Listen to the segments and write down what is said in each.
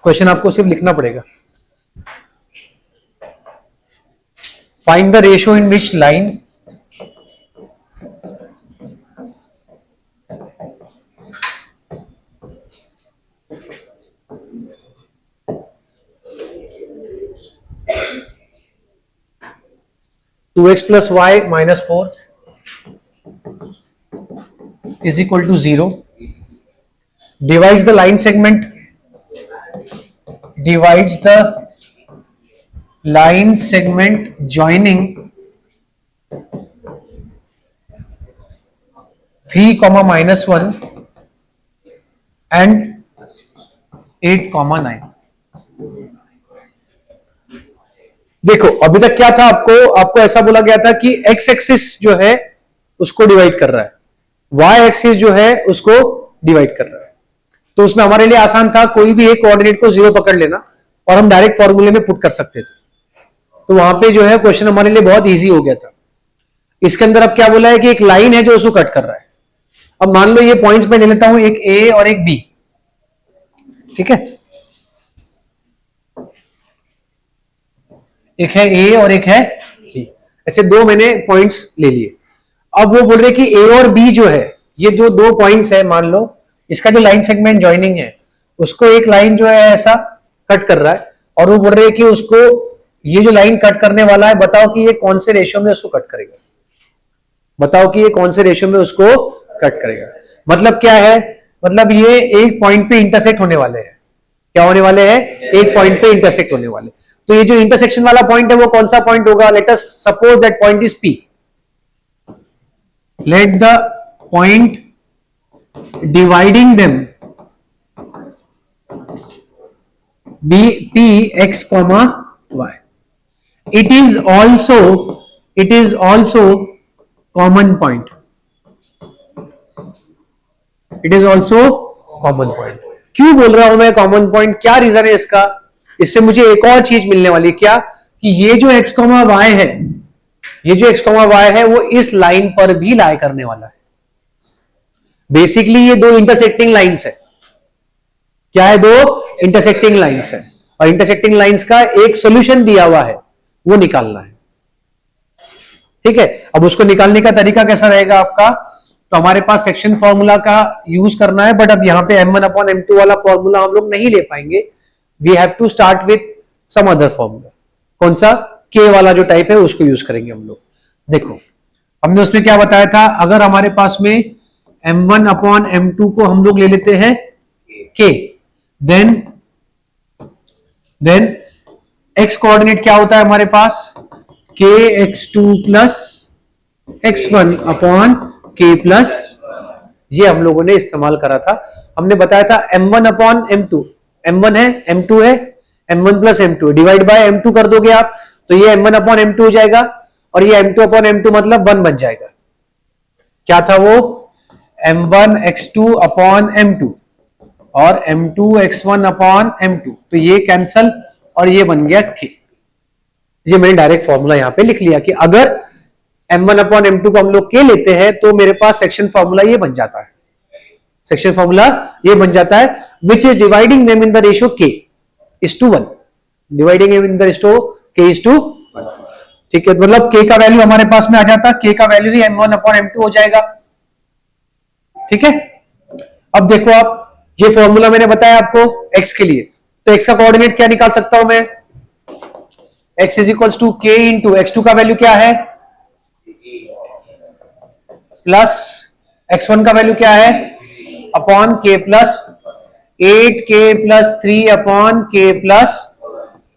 Question आपको सिर्फ लिखना पड़ेगा। Find the ratio in which line two x plus y minus 4 is equal to 0, divides the line segment joining 3, minus 1 and 8, 9। देखो अभी तक क्या था, आपको ऐसा बोला गया था कि x एक्सिस जो है उसको डिवाइड कर रहा है, y एक्सिस जो है उसको डिवाइड कर रहा है। तो उसमें हमारे लिए आसान था, कोई भी एक कोऑर्डिनेट को 0 पकड़ लेना और हम डायरेक्ट फॉर्मूले में पुट कर सकते थे। तो वहां पे जो है क्वेश्चन हमारे लिए बहुत इजी हो गया था। इसके अंदर अब क्या बोला है कि एक लाइन है जो उसको कट कर रहा है। अब मान लो ये पॉइंट्स में ले लेता हूं, एक ए और एक बी, ठीक है, एक है ए और एक है बी, ऐसे दो मैंने पॉइंट्स ले लिए। अब वो बोल रहे कि ए और बी जो है, ये जो दो पॉइंट्स है, मान लो इसका जो लाइन सेगमेंट जॉइनिंग है उसको एक लाइन जो है ऐसा कट कर रहा है, और वो बोल रहे कि उसको ये जो लाइन कट करने वाला है, बताओ कि ये कौन से रेशियो में उसको कट करेगा, बताओ कि ये कौन से रेशियो में उसको कट करेगा। मतलब क्या है, मतलब ये एक पॉइंट पे इंटरसेक्ट होने वाले हैं। क्या होने वाले हैं? एक पॉइंट पे इंटरसेक्ट होने वाले। तो ये जो इंटरसेक्शन वाला पॉइंट है वो कौन सा पॉइंट होगा? Let us suppose that point is P. Let the point dividing them be P x, y. It is also common point. It is also common point. क्यों बोल रहा हूं मैं कॉमन पॉइंट? क्या रीजन है इसका? इससे मुझे एक और चीज मिलने वाली है। क्या? कि ये जो x, y है, ये जो x, y है वो इस लाइन पर भी लाई करने वाला है। बेसिकली ये दो इंटरसेक्टिंग लाइंस है। क्या है? दो इंटरसेक्टिंग लाइंस है, और इंटरसेक्टिंग लाइंस का एक सॉल्यूशन दिया हुआ है, वो निकालना है। ठीक है, अब उसको निकालने का तरीका कैसा रहेगा आपका? तो हमारे पास सेक्शन फॉर्मूला का यूज करना है, बट अब यहां पे m1/m2 वाला फॉर्मूला हम लोग नहीं ले पाएंगे। We have to start with some other formula. कौन सा? k वाला जो टाइप है उसको यूज करेंगे हम लोग। देखो हमने उसमें क्या बताया था, अगर हमारे पास में m1/m2 को हम लोग ले लेते हैं k, देन x कोऑर्डिनेट क्या होता है हमारे पास? kx2 प्लस x1/k+, ये हम लोगों ने इस्तेमाल करा था। हमने बताया था m1/m2, m1 है, m2 है, m1 plus m2 divide by m2 कर दोगे आप, तो ये m1/m2 हो जाएगा, और ये m2/m2 मतलब 1 बन जाएगा। क्या था वो? m1x2/m2 और m2x1/m2, तो ये कैंसल और ये बन गया k। ये मैंने डायरेक्ट फॉर्मूला यहां पे लिख लिया कि अगर m1/m2 को हम लोग k लेते हैं तो मेरे पास सेक्शन फॉर्मूला ये बन जाता है, सेक्शन फॉर्मूला ये बन जाता है, which is dividing them in the ratio k is to 1, dividing in the ratio k is to 1। ठीक है, मतलब k का वैल्यू हमारे पास में आ जाता, k का वैल्यू ही m1/m2 हो जाएगा। ठीक है, अब देखो आप, ये फॉर्मूला मैंने बताया आपको x के लिए, तो x का कोऑर्डिनेट क्या निकाल सकता हूं मैं? x is equal to k into x2 का वैल्यू क्या है? प्लस x1 का वैल्यू क्या है? Upon k plus 8k plus 3 upon k plus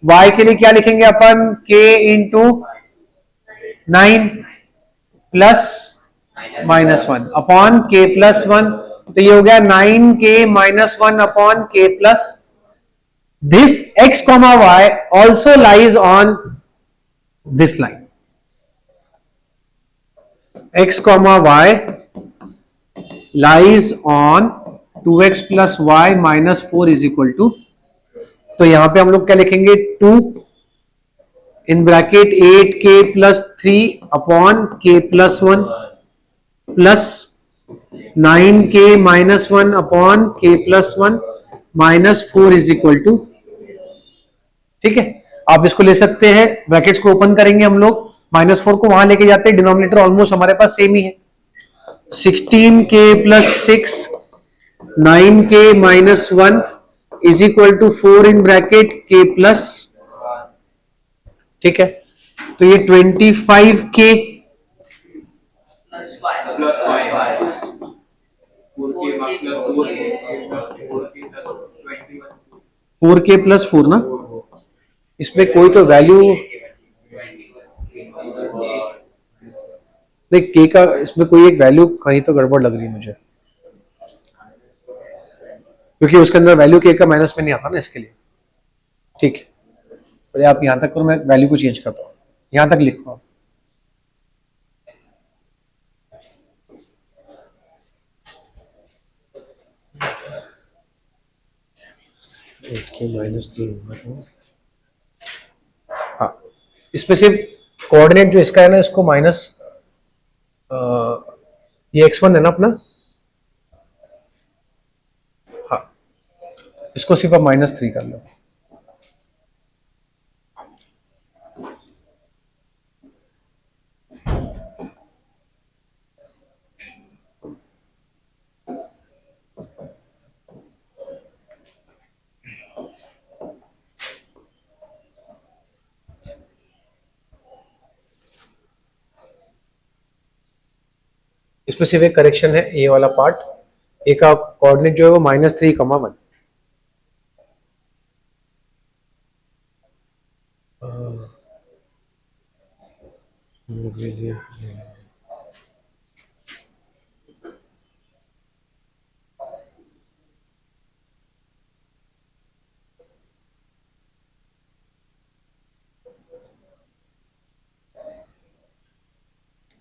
y के लिए क्या लिखेंगे अपन? k into 9 plus -1 upon k plus 1, तो ये हो गया 9k minus 1 upon k plus. This x, y also lies on this line. x, y lies on 2x plus y minus 4 is equal to, तो यहां पे हम लोग क्या लिखेंगे? 2 in bracket 8k plus 3 upon k plus 1 plus 9k minus 1 upon k plus 1 minus 4 is equal to ठीक है, आप इसको ले सकते हैं, ब्रैकेट्स को ओपन करेंगे हम लोग, -4 को वहां लेके जाते हैं, डिनोमिनेटर ऑलमोस्ट हमारे पास सेम ही है, 16k + 6 9k - 1 is equal to 4 in bracket k plus, ठीक है, तो ये 25k फोर के प्लस 4 ना, इसमें कोई तो वैल्यू नहीं, के का इसमें कोई एक वैल्यू कहीं तो गड़बड़ लग रही है मुझे, क्योंकि उसके अंदर वैल्यू के का माइनस में नहीं आता ना, इसके लिए ठीक है, तो आप यहां तक करो, मैं वैल्यू को चेंज करता हूं, यहां तक लिखो आप, -3, हाँ, इसमें सिर्फ कोऑर्डिनेट जो इसका है ना, इसको माइनस, ये x1 है ना अपना, हाँ, इसको सिर्फ आप -3 कर लो, इसमें सिर्फ एक करेक्शन है, ए वाला पार्ट, ए का कोऑर्डिनेट जो है वो -3, 1,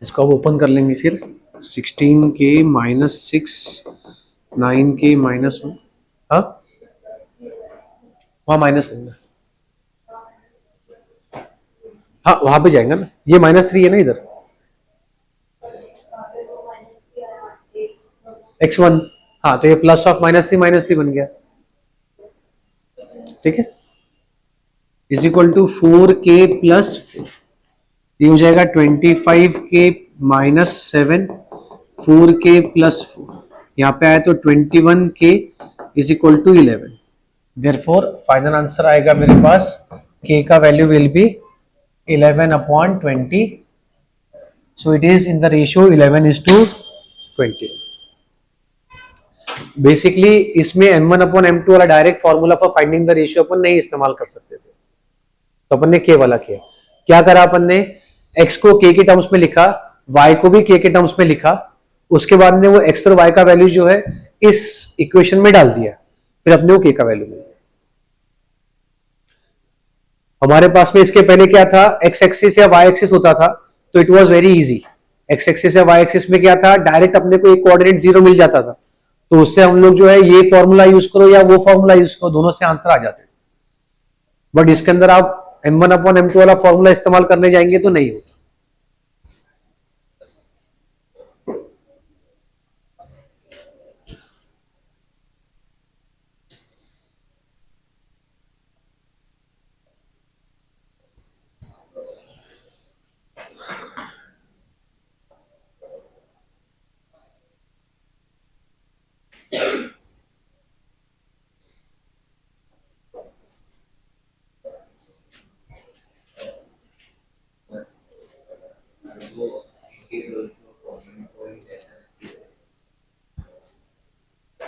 इसको अब ओपन कर लेंगे फिर, 16k - 6 9k - 1, हाँ वहाँ माइनस है, हाँ वहां पे जाएंगे ना, ये -3 है ना इधर, x1, हाँ तो ये प्लस ऑफ -3 बन गया, ठीक है, इज इक्वल टू 4k + 4, ये हो जाएगा 25k - 7 4k + 4, यहाँ पे आया तो 21k is equal to 11, therefore final answer आएगा मेरे पास, k का value will be 11/20, so it is in the ratio 11:20। Basically इसमें m1/m2 वाला direct formula for finding the ratio अपन नहीं इस्तेमाल कर सकते थे, तो अपन ने k वाला किया, क्या करा अपन ने, x को k के टर्म्स में लिखा, y को भी k के टर्म्स में लिखा, उसके बाद में वो x और y का वैल्यू जो है इस इक्वेशन में डाल दिया, फिर अपने को k का वैल्यू मिल गया। हमारे पास में इसके पहले क्या था, x एक्सिस या y एक्सिस होता था, तो it was very easy, x axis या y एक्सिस में क्या था, डायरेक्ट अपने को एक कोऑर्डिनेट 0 मिल जाता था, तो उससे हम लोग जो है ये फॉर्मूला यूज करो या वो फॉर्मूला यूज करो, दोनों से आंसर आ जाते हैं, बट इसके अंदर आप m1/m2 वाला फॉर्मूला इस्तेमाल करने जाएंगे तो नहीं होगा।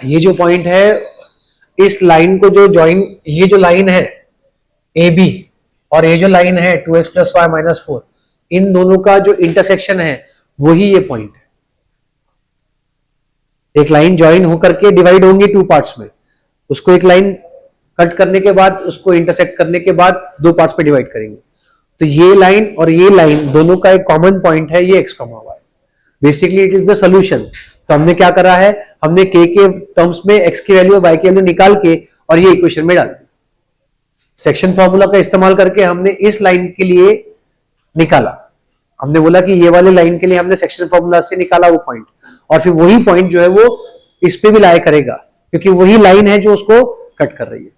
ये जो पॉइंट है, इस लाइन को जो ज्वाइन, ये जो लाइन है ए बी और ये जो लाइन है 2x + y - 4, इन दोनों का जो इंटरसेक्शन है वही ये पॉइंट है, एक लाइन ज्वाइन होकर के डिवाइड होंगी 2 पार्ट्स में, उसको एक लाइन कट करने के बाद उसको इंटरसेक्ट करने के बाद 2 पार्ट्स में डिवाइड करेंगे, तो ये लाइन और ये लाइन दोनों का एक कॉमन पॉइंट है, ये x, y, basically it is the solution. तो हमने क्या करा है, हमने k के टर्म्स में x की वैल्यू और y की वैल्यू निकाल के और ये इक्वेशन में डाल दी, सेक्शन फॉर्मूला का इस्तेमाल करके हमने इस लाइन के लिए निकाला, हमने बोला कि ये वाले लाइन के लिए हमने सेक्शन फॉर्मूला से निकाला वो पॉइंट, और फिर वही पॉइंट जो है वो इस पे भी लाया करेगा, क्योंकि वही लाइन है जो उसको कट कर रही है,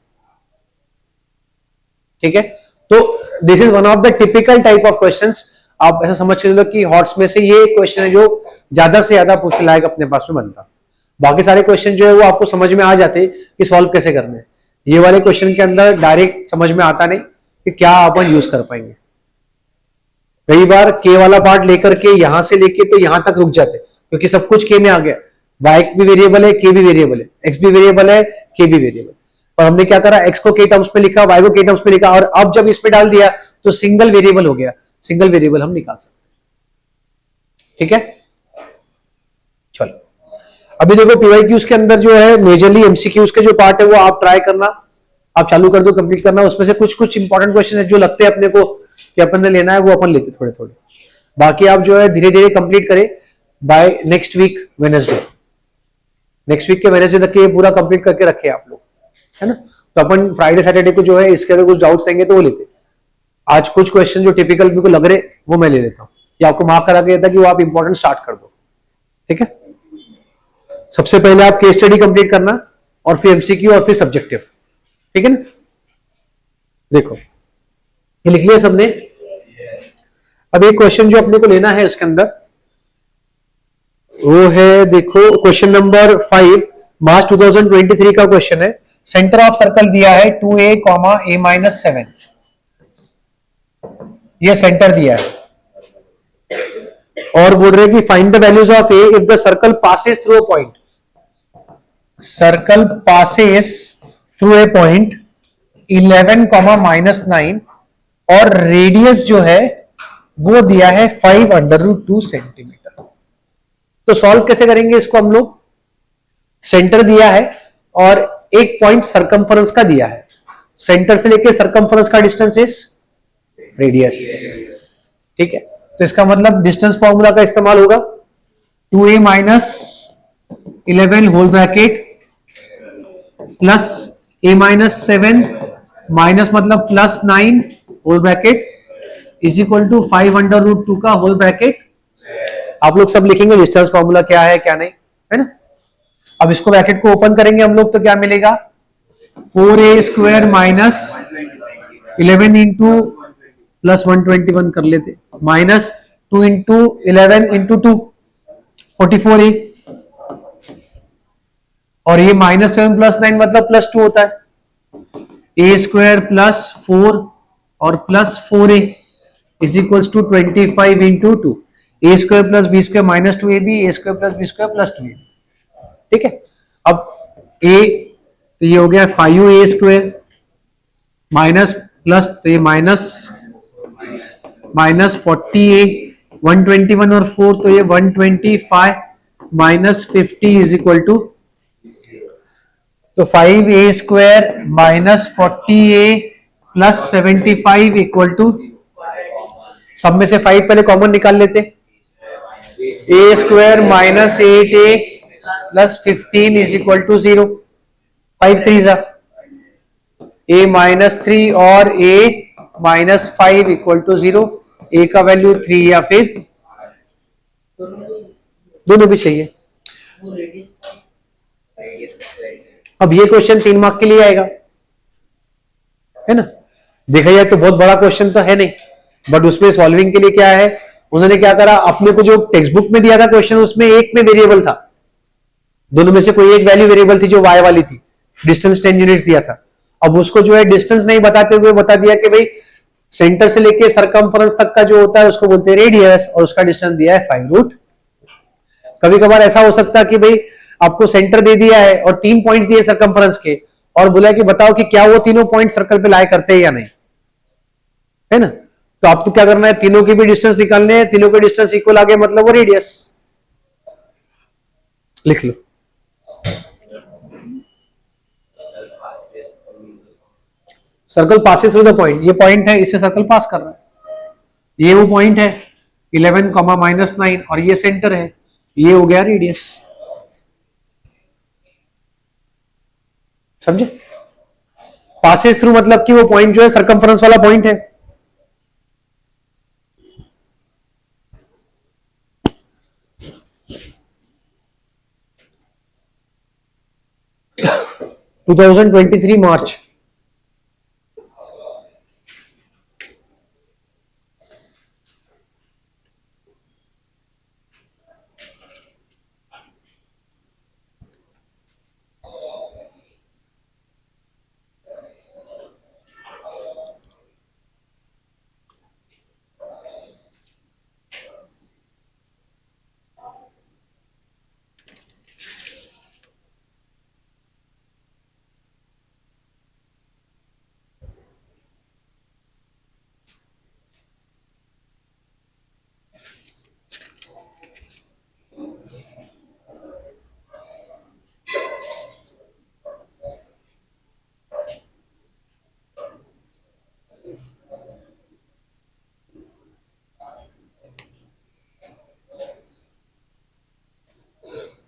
ठीक है, तो this is one of the typical type of questions. आप ऐसा समझ के लो कि हॉट्स में से ये क्वेश्चन है जो ज्यादा से ज्यादा पूछने लायक अपने पास में बनता। बाकी सारे क्वेश्चन जो है वो आपको समझ में आ जाते कि सॉल्व कैसे करने हैं। ये वाले क्वेश्चन के अंदर डायरेक्ट समझ में आता नहीं कि क्या अपन यूज कर पाएंगे। कई बार के वाला पार्ट लेकर के यहां से लेके तो यहां तक रुक जाते क्योंकि सब कुछ के में आ गया। वाई भी वेरिएबल है, के भी वेरिएबल है, एक्स भी वेरिएबल है, के भी वेरिएबल। और हमने क्या करा, एक्स को के टर्म्स में लिखा, वाई को के टर्म्स में लिखा, और अब जब इसमें डाल दिया तो सिंगल वेरिएबल हो गया। सिंगल वेरिएबल हम निकाल सकते। ठीक है, चलो अभी देखो पीवाईक्यूज के अंदर जो है मेजरली एमसीक्यूज के जो पार्ट है वो आप ट्राई करना, आप चालू कर दो, कंप्लीट करना। उसमें से कुछ कुछ इंपॉर्टेंट क्वेश्चन है जो लगते हैं अपने को कि अपन ने लेना है, वो अपन लेते थोड़े थोड़े। बाकी आप जो है धीरे धीरे कंप्लीट करें by next week Wednesday. Next week के वेडनेसडे तक ये पूरा कंप्लीट करके रखे आप लोग, है ना। तो अपन फ्राइडे सैटरडे को जो है इसके अंदर कुछ डाउट्स देंगे तो वो लेते। आज कुछ क्वेश्चन जो टिपिकल मेरे को लग रहे वो मैं ले लेता हूँ, या आपको मार्क करा के देता कि वो आप इंपॉर्टेंट स्टार्ट कर दो। ठीक है, सबसे पहले आप केस स्टडी कंप्लीट करना और फिर एमसीक्यू और फिर सब्जेक्टिव। ठीक है ना, देखो ये लिख लिया सबने। अब एक क्वेश्चन जो अपने को लेना है इसके अंदर वो है, देखो क्वेश्चन नंबर 5 मार्च 2023 का क्वेश्चन है। सेंटर ऑफ सर्कल दिया है 2a, a-7। ये सेंटर दिया है और बोल रहे कि find the values of a if the circle passes through a point. Circle passes through a point 11, -9 और रेडियस जो है वो दिया है 5√2 सेंटीमीटर। तो सॉल्व कैसे करेंगे इसको हम लोग। सेंटर दिया है और एक पॉइंट सरकमफरेंस का दिया है। सेंटर से लेके सरकमफरेंस का डिस्टेंस इज रेडियस। ठीक है, तो इसका मतलब डिस्टेंस फॉर्मूला का इस्तेमाल होगा 2a - 11 whole bracket plus a-7 minus मतलब +9 whole bracket is equal to 5√2 का होल ब्रैकेट। आप लोग सब लिखेंगे डिस्टेंस फॉर्मूला क्या है क्या नहीं, है ना। अब इसको ब्रैकेट को ओपन करेंगे हम लोग तो क्या मिलेगा, 4a² माइनस 11 इंटू प्लस 121 कर लेते, माइनस 2 इंटू 11 इंटू 2 44a, और ये -7 + 9 मतलब +2 होता है। a² प्लस 4 और plus 4a is equals to 25 into 2, a² plus b² -2ab, a² plus b² plus 2ab। ठीक है, अब a तो ये हो गया 5a² माइनस प्लस तो ये माइनस 40a, 121 और 4 तो ये 125 माइनस 50 इज इक्वल टू, तो 5a² minus 40a plus 75 equal to, सब में से 5 पहले कॉमन निकाल लेते, a² minus 8a plus 15 is equal to 0, 5 3 जा a -3 और a -5 इक्वल टू 0। a का वैल्यू 3 या फिर दोनों भी चाहिए। अब ये क्वेश्चन 3 मार्क के लिए आएगा, है ना। देखा जाए तो बहुत बड़ा क्वेश्चन तो है नहीं, बट उसमें सॉल्विंग के लिए क्या है, उन्होंने क्या करा, अपने को जो टेक्स्ट बुक में दिया था क्वेश्चन उसमें एक में वेरिएबल था, दोनों में से कोई एक वैल्यू वेरिएबल थी जो वाई वाली थी, डिस्टेंस 10 यूनिट्स दिया था। अब उसको जो है डिस्टेंस नहीं बताते हुए बता दिया कि भाई सेंटर से लेके सरकमफरेंस तक का जो होता है उसको बोलते हैं रेडियस, और उसका डिस्टेंस दिया है 5√। कभी कभार ऐसा हो सकता है कि भाई आपको सेंटर दे दिया है और 3 पॉइंट दिए सरकमफरेंस के, और बोला कि बताओ कि क्या वो तीनों पॉइंट सर्कल पे लाई करते हैं या नहीं, है ना। तो आपको क्या करना है, तीनों की भी डिस्टेंस निकालने हैं, तीनों के डिस्टेंस इक्वल आ गए मतलब वो रेडियस। लिख लो, circle passes through the point, ये पॉइंट है, इसे सर्कल पास कर रहा है, ये वो पॉइंट है 11, -9 और ये सेंटर है, ये हो गया रेडियस। समझे, पासेस थ्रू मतलब कि वो पॉइंट जो है सरकमफरेंस वाला पॉइंट है। (2023) मार्च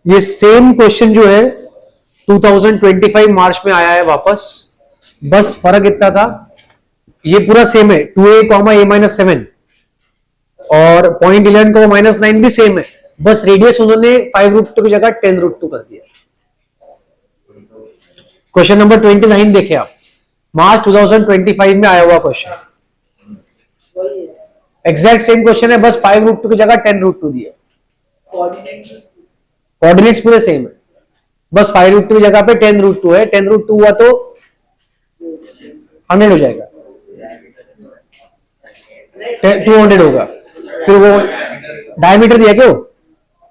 ये सेम क्वेश्चन जो है 2025 मार्च में आया है वापस, बस फर्क इतना था, ये पूरा सेम है 2a कॉमा a माइनस 7 और पॉइंट 11 को माइनस 9 भी सेम है, बस रेडियस उन्होंने 5√2 की जगह 10√2 कर दिया। क्वेश्चन नंबर 29 देखिए आप, मार्च 2025 में आया हुआ क्वेश्चन, एग्जैक्ट सेम क्वेश्चन है, बस 5√2 की जगह 10√2 दिया। कोऑर्डिनेट्स पूरे सेम है, बस 5√2 की जगह पे 10√2 है, 10√2 हुआ तो 100 हो जाएगा, 200 होगा, फिर वो डायमीटर दिया क्यों?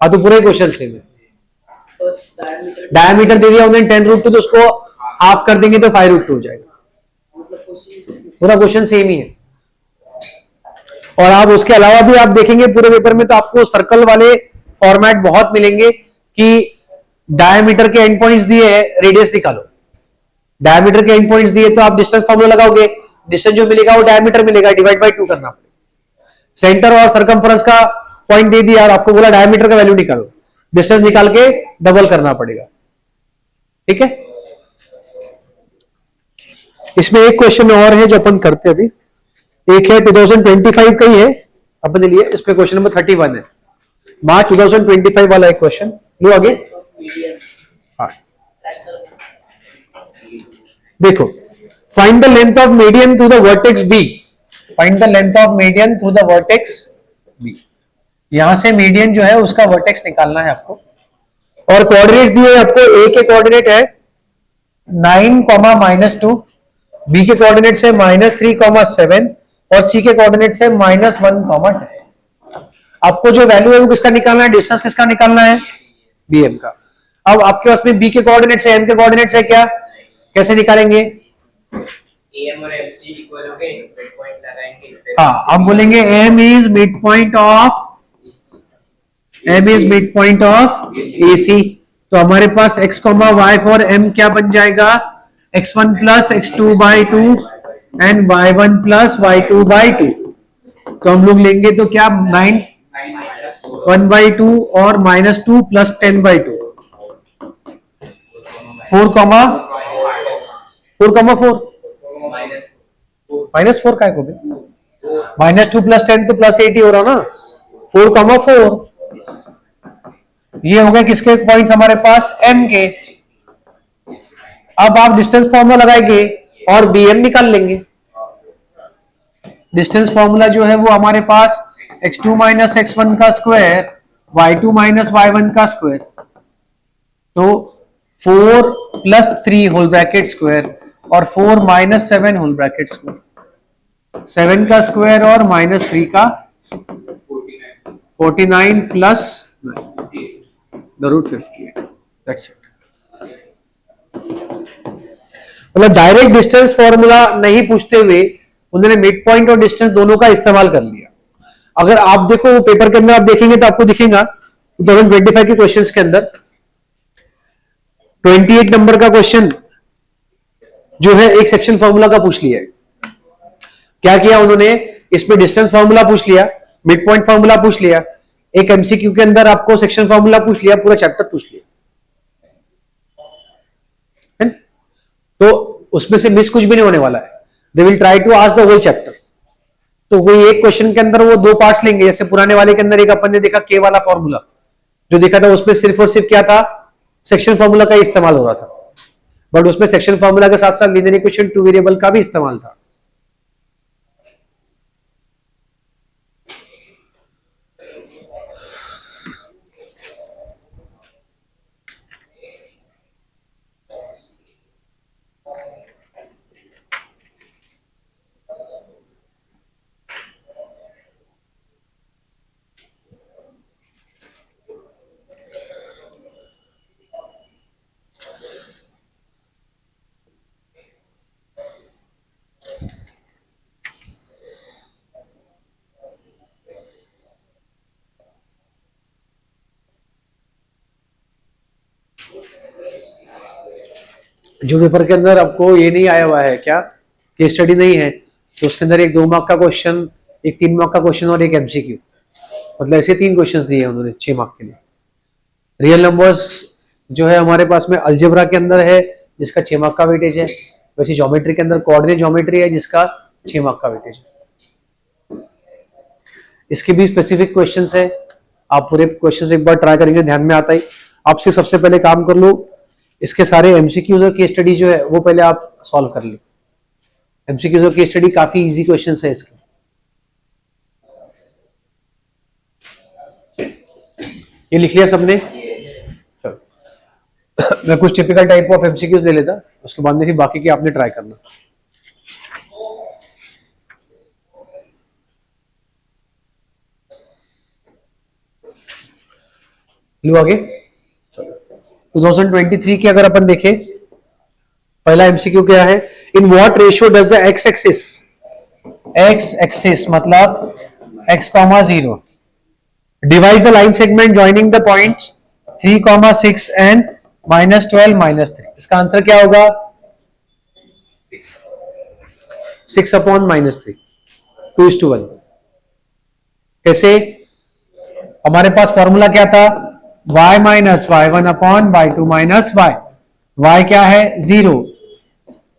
हाँ तो पूरा क्वेश्चन सेम है, डायमीटर दे दिया उन्होंने 10√2 तो उसको हाफ कर देंगे तो 5√2 हो जाएगा, पूरा क्वेश्चन सेम ही है। और आप उसके अलावा भी आप देखेंगे पूरे पेपर में तो आपको सर्कल वाले फॉर्मेट बहुत मिलेंगे कि डायमीटर के एंड पॉइंट्स दिए हैं, रेडियस निकालो, डायमीटर के एंड पॉइंट्स दिए तो आप डिस्टेंस फॉर्मूला लगाओगे, डिस्टेंस जो मिलेगा वो डायमीटर मिलेगा, डिवाइड बाय 2 करना पड़ेगा। सेंटर और सरकमफ्रेंस का पॉइंट दे दिया और आपको बोला डायमीटर का वैल्यू निकालो, डिस्टेंस निकाल के डबल करना पड़ेगा, ठीक है। इसमें एक क्वेश्चन और है जो अपन करते हैं अभी, एक है 2025 का ही है अपने लिए, इसमें क्वेश्चन नंबर 31 है, मार्च 2025 वाला एक क्वेश्चन लो आगे। हाँ देखो, find the length of median through the vertex B, find the length of median through the vertex B, यहां से मीडियन जो है उसका वर्टेक्स निकालना है आपको, और कोऑर्डिनेट्स दिए आपको, ए के कोऑर्डिनेट है 9, -2, बी के कोऑर्डिनेट्स है -3, 7 और सी के कोऑर्डिनेट्स है -1, 10। आपको जो वैल्यू है वो किसका निकालना है, डिस्टेंस किसका निकालना है, bm का। अब आपके पास में b के कोऑर्डिनेट्स है, m के कोऑर्डिनेट्स है, क्या कैसे निकालेंगे, am और mc इक्वल हो गए, मिड पॉइंट लगाएंगे, हाँ अब बोलेंगे m is mid point of AC, तो हमारे पास x, y फॉर m क्या बन जाएगा, x1 plus x2/2 and y1 plus y2/2, तो हम लोग लेंगे तो क्या 1/2 और -2 प्लस 10/2, 4, -4 का है को भी, -2 प्लस 10 तो +8 ही हो रहा ना, 4, ये हो गए किसके पॉइंट्स हमारे पास, m के। अब आप डिस्टेंस फॉर्मूला लगाएंगे और bm निकाल लेंगे, डिस्टेंस फॉर्मूला जो है वो हमारे पास x2 माइनस x1 का स्क्वायर, y2 माइनस y1 का स्क्वायर, तो 4 प्लस 3 होल ब्रैकेट स्क्वायर और 4 माइनस 7 होल ब्रैकेट स्क्वायर, 7 का स्क्वायर और -3 का 49 प्लस √58, दैट्स इट। मतलब डायरेक्ट डिस्टेंस फॉर्मूला नहीं पूछते हुए उन्होंने मिड पॉइंट और डिस्टेंस दोनों का इस्तेमाल कर लिया। अगर आप देखो वो पेपर के अंदर आप देखेंगे तो आपको दिखेगा 2025 के क्वेश्चंस के अंदर 28 नंबर का क्वेश्चन जो है एक सेक्शन फॉर्मूला का पूछ लिया है। क्या किया उन्होंने, इसमें डिस्टेंस फॉर्मूला पूछ लिया, मिड पॉइंट फॉर्मूला पूछ लिया, एक एमसीक्यू के अंदर आपको सेक्शन फॉर्मूला पूछ लिया, पूरा चैप्टर पूछ लिया है ना? तो उसमें से मिस कुछ भी नहीं होने वाला है, they will try to ask the whole chapter. तो कोई एक क्वेश्चन के अंदर वो 2 पार्ट्स लेंगे, जैसे पुराने वाले के अंदर एक अपन ने देखा के वाला फॉर्मूला जो देखा था, उसमें सिर्फ और सिर्फ क्या था, सेक्शन फॉर्मूला का ही इस्तेमाल हो रहा था, बट उसमें सेक्शन फॉर्मूला के साथ साथ लीनियर इक्वेशन 2 वेरिएबल का भी इस्तेमाल था। जो पेपर के अंदर आपको ये नहीं आया हुआ है, क्या केस स्टडी नहीं है, तो उसके अंदर एक 2 मार्क का क्वेश्चन, एक 3 मार्क का क्वेश्चन और एक एमसीक्यू, मतलब ऐसे 3 क्वेश्चंस दिए उन्होंने 6 मार्क के लिए। रियल नंबर्स जो है हमारे पास में अलजेब्रा के अंदर है जिसका 6 मार्क का वेटेज है, वैसे ज्योमेट्री के अंदर कोऑर्डिनेट ज्योमेट्री है जिसका 6 मार्क का वेटेज है। इसके भी स्पेसिफिक क्वेश्चंस है, आप पूरे क्वेश्चंस एक बार ट्राई करेंगे ध्यान में आता ही। आप सिर्फ सबसे पहले काम कर लो, इसके सारे एमसीक्यूज और केस स्टडी जो है वो पहले आप सॉल्व कर लो। एमसीक्यूज और केस स्टडी काफी इजी क्वेश्चंस है इसके। ये लिख लिया सबने? मैं कुछ टिपिकल टाइप ऑफ एमसीक्यूज ले लेता, उसके बाद में फिर बाकी की आपने ट्राई करना। लो आगे। 2023 की अगर अपन देखें, पहला एमसीक्यू क्या है? In what ratio does the x axis मतलब x, 0 divide the line segment joining the points 3, 6 and -12, -3। इसका आंसर क्या होगा? 6/-3, 2:1। कैसे? हमारे पास फॉर्मूला क्या था? y minus y1/y2 minus y। y क्या है? 0,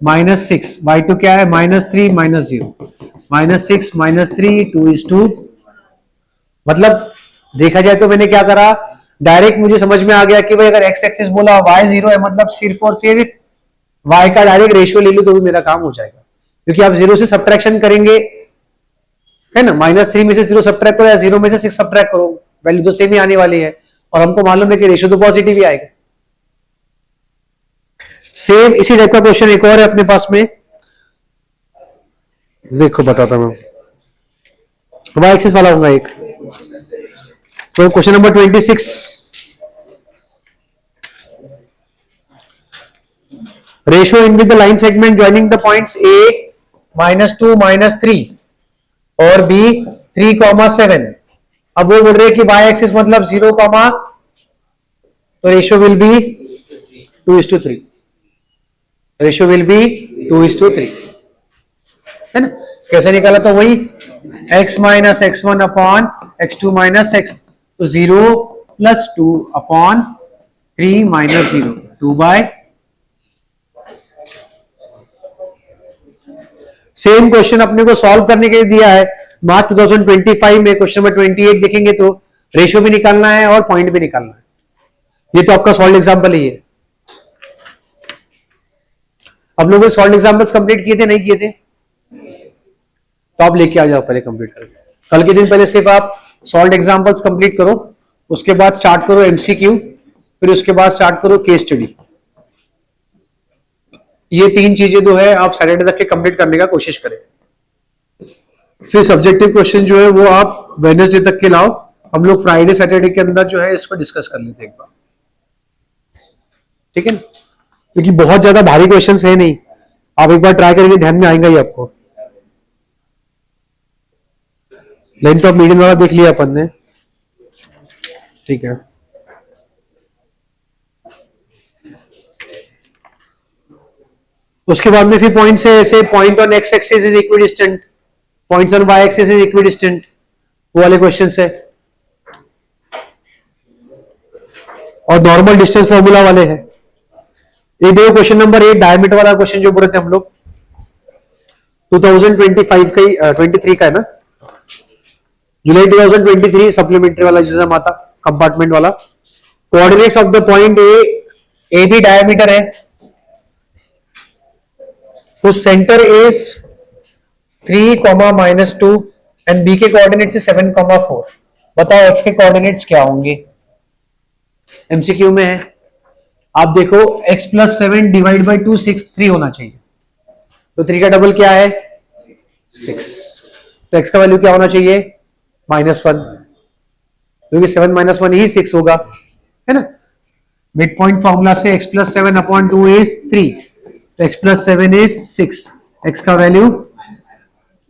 -6, y2 क्या है? -3, -0, -6, -3, 2:2। मतलब देखा जाए तो मैंने क्या करा, डायरेक्ट मुझे समझ में आ गया कि भाई अगर x एक्सिस बोला y 0 है मतलब सिर्फ और सिर्फ y का डायरेक्ट रेशियो ले लूं तो भी मेरा काम हो जाएगा, क्योंकि आप 0 से सब्ट्रैक्शन करेंगे है ना। -3 में से 0 सब्ट्रैक्ट करो या 0 में से 6 सब्ट्रैक्ट करो, वैल्यू तो सेम ही आने वाली है और हमको मालूम है कि रेशियो तो पॉजिटिव ही आएगा। सेम इसी टाइप का क्वेश्चन एक और है अपने पास में, देखो बताता मैं। y एक्सिस वाला होगा एक, तो question number 26, ratio in with the line segment joining the points a, -2, -3 और b, 3, 7। अब वो बोल रहे हैं कि y एक्सिस मतलब 0, तो ratio will be 2:3। Ratio will be 2:3 है ना। कैसे निकाला? तो वही x minus x1/x2 minus x, तो 0 + 2/3 - 0, 2/। सेम क्वेश्चन अपने को सॉल्व करने के लिए दिया है मार्च 2025 में। क्वेश्चन नंबर 28 देखेंगे तो रेशियो भी निकालना है और पॉइंट भी निकालना है। ये तो आपका सॉल्व एग्जांपल ही है। अब लोगों ने सॉल्व एग्जांपल्स कंप्लीट किए थे नहीं किए थे? तो आप लेके आ जाओ पहले कंप्यूटर, कल के दिन पहले सिर्फ आप सॉल्व एग्जांपल्स कंप्लीट करो, उसके बाद स्टार्ट करो एमसीक्यू, फिर उसके बाद स्टार्ट करो केस स्टडी। ये 3 चीजें जो है आप सैटरडे तक के कंप्लीट करने का कोशिश करें। फिर सब्जेक्टिव क्वेश्चन जो है वो आप वेडनेसडे तक के लाओ, हम लोग फ्राइडे सैटरडे के अंदर जो है इसको डिस्कस कर लेते हैं एक बार, ठीक है ना। क्योंकि बहुत ज्यादा भारी क्वेश्चंस है नहीं, आप एक बार ट्राई करेंगे ध्यान में आएगा ही आपको। लेंथ ऑफ मीडियन वाला देख लिया अपन ने, ठीक है। उसके बाद में फिर पॉइंट है ऐसे, point on x axis is equidistant, points on y axis is equidistant, वो वाले क्वेश्चंस है। और नॉर्मल डिस्टेंस फॉर्मूला वाले हैं। ये देखो क्वेश्चन नंबर 8 डायमीटर वाला क्वेश्चन जो बोले थे हम लोग 2025 का ही 23 का है ना, जुलाई 2023 सप्लीमेंट्री वाला जिसमें आता कंपार्टमेंट वाला। Coordinates of the point A भी डायमीटर है, whose center is 3, -2 and b के कोऑर्डिनेट्स 7, 4। बताओ x के कोऑर्डिनेट्स क्या होंगे? एमसीक्यू में है, आप देखो x + 7 डिवाइड बाई 2 6, 3 होना चाहिए, तो 3 का डबल क्या है? 6, तो x का वैल्यू क्या होना चाहिए? -1, क्योंकि 7 - 1 ही 6 होगा, है ना। मिड पॉइंट फॉर्मूला से x + 7/2 इज 3, तो x + 7 इज 6, x का वैल्यू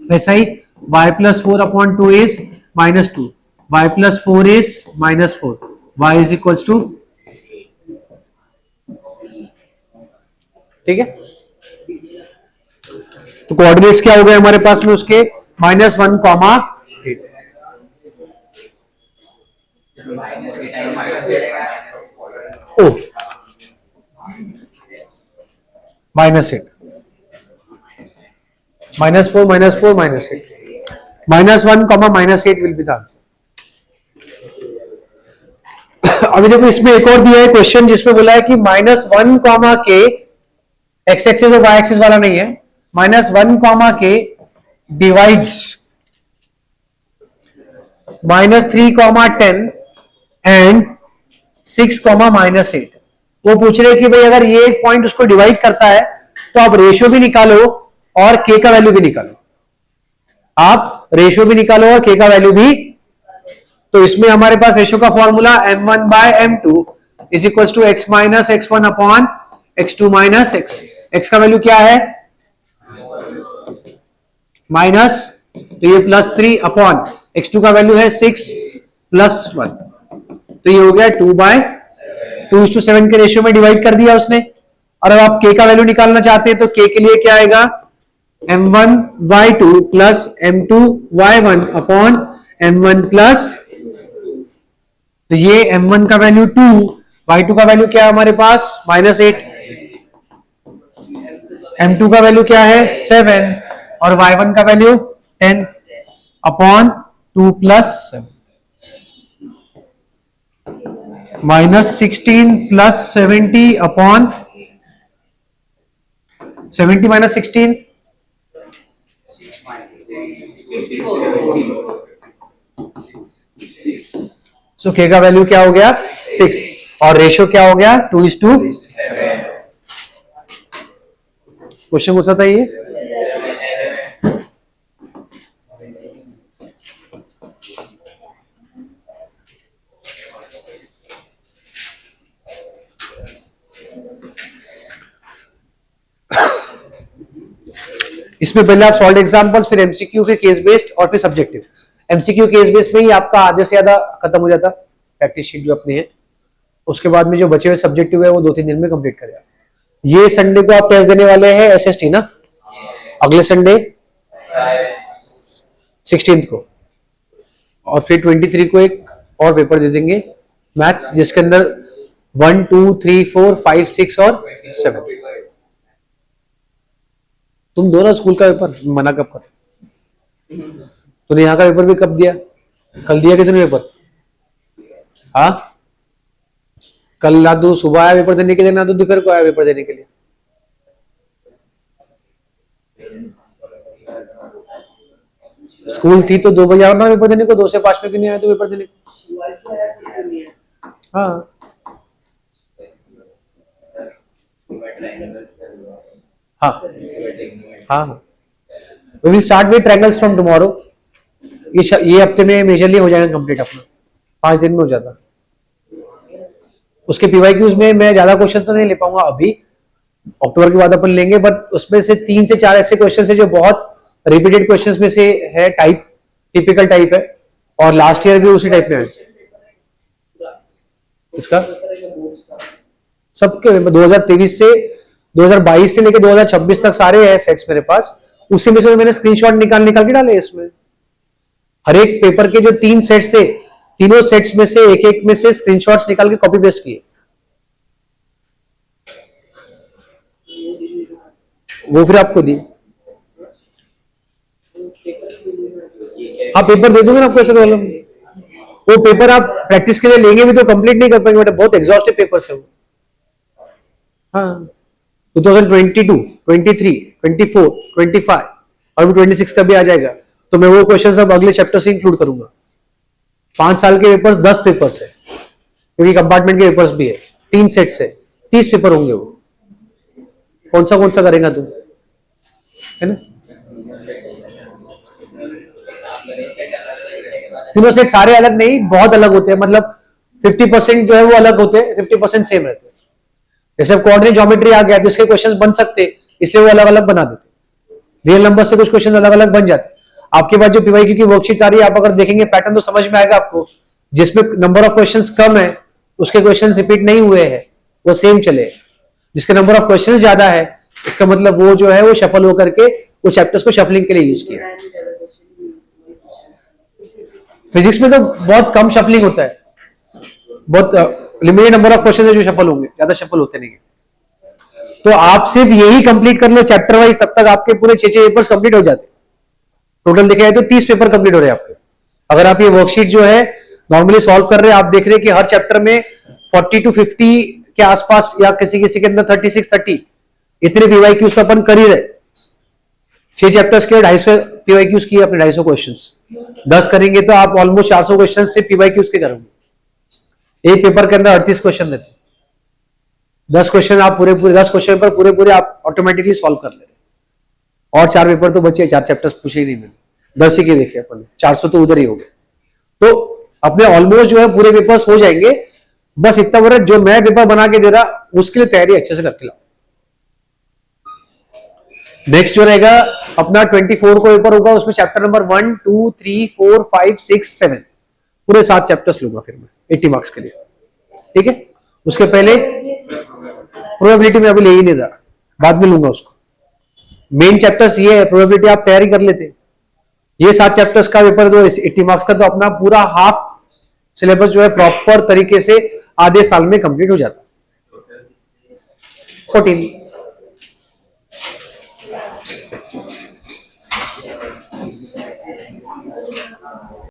वैसा ही y + 4/2 is -2, y + 4 is -4, y is equals to, ठीक है। तो कोऑर्डिनेट्स क्या हो गए हमारे पास में उसके? -1, ओ -8, -4, -4, -8, -1, -8 विल बी द आंसर। अभी देखो इसमें एक और दिया है क्वेश्चन जिसमें बोला है कि -1, के एक्स एक्सिस और वाई एक्सिस वाला नहीं है, -1, के डिवाइड्स -3, 10 एंड 6, -8। वो पूछ रहे कि भाई अगर ये एक पॉइंट उसको डिवाइड करता है तो आप रेशियो भी निकालो और के का वैल्यू भी निकालो, आप रेशियो भी निकालो और के का वैल्यू भी। तो इसमें हमारे पास रेशियो का formula m1/m2 is equal to x minus x1 upon x2 minus x। x का वैल्यू क्या है माइनस, तो ये +3 अपॉन x2 का वैल्यू है 6 + 1, तो ये हो गया 2/2:7 के रेशियो में डिवाइड कर दिया उसने। और अब आप k का वैल्यू निकालना चाहते हैं तो k के लिए क्या आएगा m1/2 plus m2/1 upon m1 plus, तो ये m1 का वैल्यू 2, y2 का वैल्यू क्या है हमारे पास -8, m2 का वैल्यू क्या है 7 और y1 का वैल्यू 10 अपॉन 2 + 7 -16 + 70 अपॉन 70 - 16 सो के का वैल्यू क्या हो गया 6 और रेशियो क्या हो गया 2:7। क्वेश्चन पूछा था ये। इसमें पहले आप सॉल्व एग्जांपल्स, फिर एमसीक्यू, फिर केस बेस्ड और फिर सब्जेक्टिव। एमसीक्यू केस बेस्ड में ही आपका आधे से ज्यादा खत्म हो जाता प्रैक्टिस शीट जो अपनी है। उसके बाद में जो बचे हुए सब्जेक्टिव है वो 2-3 दिन में कंप्लीट करेगा। ये संडे को आप टेस्ट देने वाले हैं एसएसटी ना, अगले संडे 16 को, और फिर 23 को एक और पेपर दे देंगे मैथ्स, जिसके अंदर 1, 2, 3, 4, 5, 6 और 7। तुम दो ना स्कूल का पेपर, मना कब कर? तूने यहाँ का पेपर भी कब दिया? कल दिया कि तूने पेपर? हाँ, कल ना तू सुबह आया पेपर देने के लिए, ना तू दोपहर को आया पेपर देने के लिए। स्कूल थी तो 2 बजे आओ ना पेपर देने को, 2 से 5 में क्यों नहीं आया तो पेपर देने को? हाँ हाँ हाँ, we will start with triangles from tomorrow। ये हफ्ते में मेजरली हो जाएगा कंप्लीट अपना, 5 दिन में हो जाता। उसके पीवाईक्यूज में मैं ज्यादा क्वेश्चन तो नहीं ले पाऊंगा अभी, अक्टूबर के बाद अपन लेंगे, बट उसमें से 3 से 4 ऐसे क्वेश्चन है जो बहुत रिपीटेड क्वेश्चंस में से है, टाइप टिपिकल टाइप है, और लास्ट ईयर भी उसी टाइप में है। इसका सबके 2023 से 2022 से लेकर 2026 तक सारे हैं सेट्स मेरे पास, उसी में से मैंने स्क्रीनशॉट निकाल के डाले इसमें। हर एक पेपर के जो 3 सेट्स थे, तीनों सेट्स में से एक में से स्क्रीनशॉट्स निकाल के कॉपी पेस्ट किए, वो फिर आपको दी। हाँ पेपर दे दूंगा ना आपको, ऐसा प्रॉब्लम। वो पेपर आप प्रैक्टिस के लिए लेंगे भी तो कंप्लीट नहीं कर पाएंगे बेटा, बहुत एग्जॉस्टिव पेपर्स है वो। हाँ 2022, 23, 24, 25 और 26 का भी आ जाएगा, तो मैं वो क्वेश्चन अब अगले चैप्टर से इंक्लूड करूंगा। 5 साल के पेपर्स 10 पेपर्स है, क्योंकि कंपार्टमेंट के पेपर्स भी है, 3 सेट्स है, 30 पेपर होंगे वो। कौन सा करेगा तू, है ना? तीनों सेट सारे अलग नहीं, बहुत अलग होते हैं, मतलब 50% जो है वो अलग होते हैं, 50% सेम रहते हैं। जैसे कोऑर्डिनेट ज्योमेट्री आ गया तो इसके क्वेश्चंस बन सकते, इसलिए वो अलग अलग बना देते। रियल नंबर से कुछ क्वेश्चन अलग अलग बन जाते। आपके पास जो पीवाईक्यू की वर्कशीट आ रही है, आप अगर देखेंगे पैटर्न तो समझ में आएगा आपको। जिसमें नंबर ऑफ क्वेश्चंस कम है उसके क्वेश्चंस रिपीट नहीं हुए हैं, वो सेम चले। जिसके नंबर ऑफ क्वेश्चंस ज्यादा है, इसका मतलब वो जो है वो शफल होकर के वो चैप्टर्स को शफलिंग के लिए यूज किया। फिजिक्स में तो बहुत कम शफलिंग होता है, बहुत लिमिटेड नंबर ऑफ क्वेश्चन है जो शफल होंगे, ज्यादा शफल होते नहीं है। तो आप सिर्फ यही कंप्लीट कर लो चैप्टर वाइज, तब तक आपके पूरे 6 पेपर्स कंप्लीट हो जाते। टोटल देखा जाए तो 30 पेपर कंप्लीट हो रहे हैं आपके। अगर आप ये वर्कशीट जो है नॉर्मली सॉल्व कर रहे हैं, आप देख रहे हैं कि हर चैप्टर में 40 to 50 के आसपास, या किसी किसी के अंदर 36 30 इतने पीवाईक्यूज तो अपन कर ही रहे। 6 चैप्टर्स के 250 पीवाईक्यूज किए अपने, 250 क्वेश्चंस 10 करेंगे तो आप ऑलमोस्ट 400 क्वेश्चन से पीवाईक्यूज के करोगे। एक पेपर के अंदर 38 क्वेश्चन रहते, 10 क्वेश्चन आप पूरे 10 क्वेश्चन पर पूरे आप ऑटोमेटिकली सॉल्व कर ले रहे। और 4 पेपर तो बचे, 4 चैप्टर्स पूछे ही नहीं मैंने, 10 ही के देखे अपन, 400 तो उधर ही हो गए। तो अपने ऑलमोस्ट जो है पूरे पेपर्स हो जाएंगे। बस इतना बोल रहा, जो मैं पेपर बना के दे रहा उसके लिए तैयारी अच्छे से करके लाओ। नेक्स्ट जो रहेगा अपना 24 को पेपर होगा, उसमें चैप्टर नंबर 1 2 3 4 5 6 7 पूरे 7 चैप्टर्स लूंगा फिर मैं 80 मार्क्स के लिए। ठीक है, उसके पहले प्रोबेबिलिटी में अभी ले ही नहीं रहा, बाद में लूंगा उसको। मेन चैप्टर्स ये है, प्रोबेबिलिटी आप तैयारी कर लेते। ये 7 चैप्टर्स का पेपर जो 80 मार्क्स का, तो अपना पूरा हाफ सिलेबस जो है प्रॉपर तरीके से आधे साल में कंप्लीट हो जाता। 14